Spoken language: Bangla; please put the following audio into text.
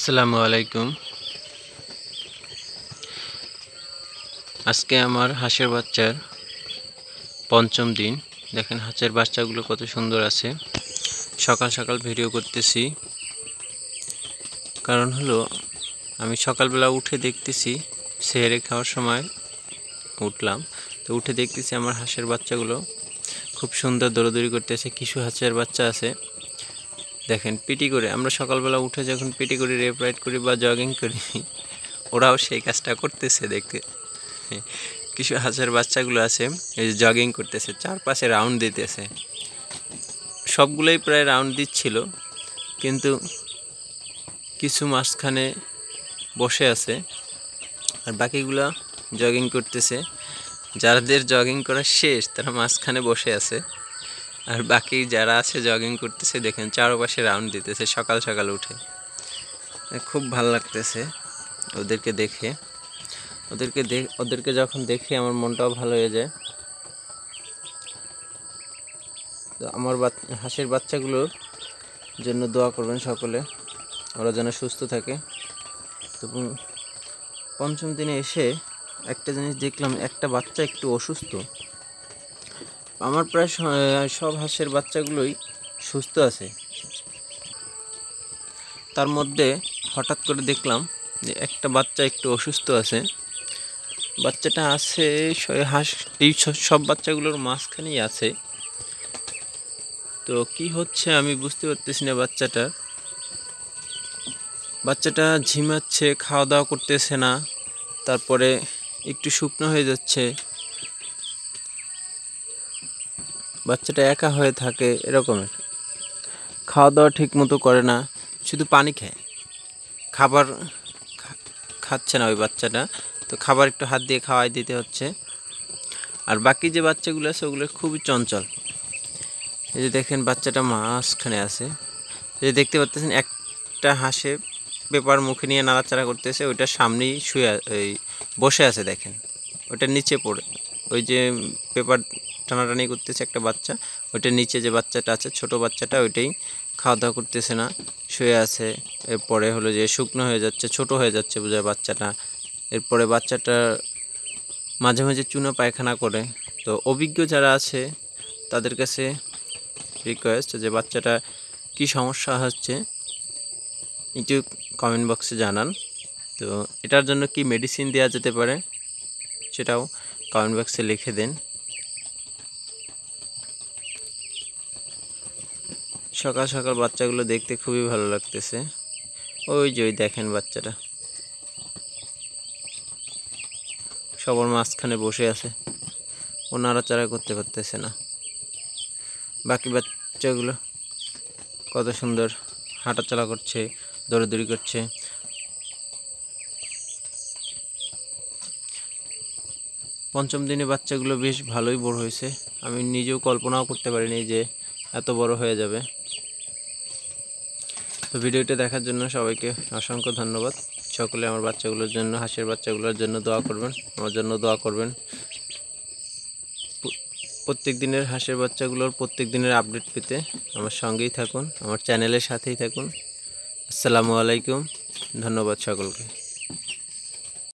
আসসালামু আলাইকুম। আজকে আমার হাঁসের বাচ্চার পঞ্চম দিন। দেখেন হাঁসের বাচ্চাগুলো কত সুন্দর আছে। সকাল সকাল ভিডিও করতেছি, কারণ হলো আমি সকালবেলা উঠে দেখতেছি, সেহরে খাওয়ার সময় উঠলাম, তো উঠে দেখতেছি আমার হাঁসের বাচ্চাগুলো খুব সুন্দর দৌড়াদৌড়ি করতেছে। কিছু হাঁসের বাচ্চা আছে দেখেন পিটি করে, আমরা সকালবেলা উঠে যখন পিটি করি, রেপ রাইড করি বা জগিং করি, ওরাও সেই কাজটা করতেছে। দেখতে কিছু হাঁসের বাচ্চাগুলো আছে এই যে জগিং করতেছে, চারপাশে রাউন্ড দিতেছে। সবগুলোই প্রায় রাউন্ড দিচ্ছিল, কিন্তু কিছু মাঝখানে বসে আছে আর বাকিগুলো জগিং করতেছে। যাদের জগিং করা শেষ তারা মাঝখানে বসে আছে, আর বাকি যারা আছে জগিং করতেছে দেখেন চারপাশে রাউন্ড দিতেছে সকাল সকাল উঠে। খুব ভালো লাগতেছে ওদেরকে দেখে। ওদেরকে যখন দেখি আমার মনটাও ভালো হয়ে যায়। তো আমার হাঁসের বাচ্চাগুলোর জন্য দোয়া করবেন সকলে, ওরা যেন সুস্থ থাকে। এবং পঞ্চম দিনে এসে একটা জিনিস দেখলাম, একটা বাচ্চা একটু অসুস্থ। আমার প্রায় সব হাঁসের বাচ্চাগুলোই সুস্থ আছে, তার মধ্যে হঠাৎ করে দেখলাম যে একটা বাচ্চা একটু অসুস্থ আছে। বাচ্চাটা আছে হাঁস এই সব বাচ্চাগুলোর মাঝখানেই আছে। তো কি হচ্ছে আমি বুঝতে পারতেছি না। বাচ্চাটা ঝিমাচ্ছে, খাওয়া দাওয়া করতেছে না, তারপরে একটু শুকনো হয়ে যাচ্ছে। বাচ্চাটা একা হয়ে থাকে, এরকমের খাওয়া দাওয়া ঠিক মতো করে না, শুধু পানি খায়, খাবার খাচ্ছে না ওই বাচ্চাটা। তো খাবার একটু হাত দিয়ে খাওয়াই দিতে হচ্ছে। আর বাকি যে বাচ্চাগুলো আছে ওগুলো খুবই চঞ্চল। এই যে দেখেন বাচ্চাটা মাঝখানে আছে, এই যে দেখতে পাচ্ছেন একটা হাঁসে পেপার মুখে নিয়ে নাড়াচাড়া করতেছে, ওইটার সামনেই বসে আছে। দেখেন ওইটার নিচে পড়ে, ওই যে পেপার টানাটানি করতেছে একটা বাচ্চা, ওইটার নিচে যে বাচ্চাটা আছে ছোট বাচ্চাটা, ওইটাই খাওয়া দাওয়া করতেছে না, শুয়ে আছে। এরপরে হলো যে শুকনো হয়ে যাচ্ছে, ছোট হয়ে যাচ্ছে বোঝায় বাচ্চাটা। এরপরে বাচ্চাটা মাঝে মাঝে চুনো পায়খানা করে। তো অভিজ্ঞ যারা আছে তাদের কাছে রিকোয়েস্ট যে বাচ্চাটা কি সমস্যা হচ্ছে একটু কমেন্ট বক্সে জানান। তো এটার জন্য কি মেডিসিন দেওয়া যেতে পারে সেটাও কমেন্ট বক্সে লিখে দেন। সকাল সকাল বাচ্চাগুলো দেখতে খুবই ভালো লাগতেছে। ওই যে ওই দেখেন বাচ্চাটা সবার মাঝখানে বসে আছে, ও নাড়াচাড়া করতে পারতেছে না। বাকি বাচ্চাগুলো কত সুন্দর হাঁটাচলা করছে, দৌড়াদৌড়ি করছে। পঞ্চম দিনে বাচ্চাগুলো বেশ ভালোই বড় হয়েছে, আমি নিজেও কল্পনাও করতে পারিনি যে এত বড় হয়ে যাবে। তো ভিডিওটা দেখার জন্য সবাইকে অসংখ্য ধন্যবাদ। সকলে আমার বাচ্চাগুলোর জন্য, হাঁসের বাচ্চাগুলোর জন্য দোয়া করবেন, আমার জন্য দোয়া করবেন। প্রত্যেক দিনের হাঁসের বাচ্চাগুলোর প্রত্যেক দিনের আপডেট পেতে আমার সঙ্গেই থাকুন, আমার চ্যানেলের সাথেই থাকুন। আসসালামু আলাইকুম, ধন্যবাদ সকলকে।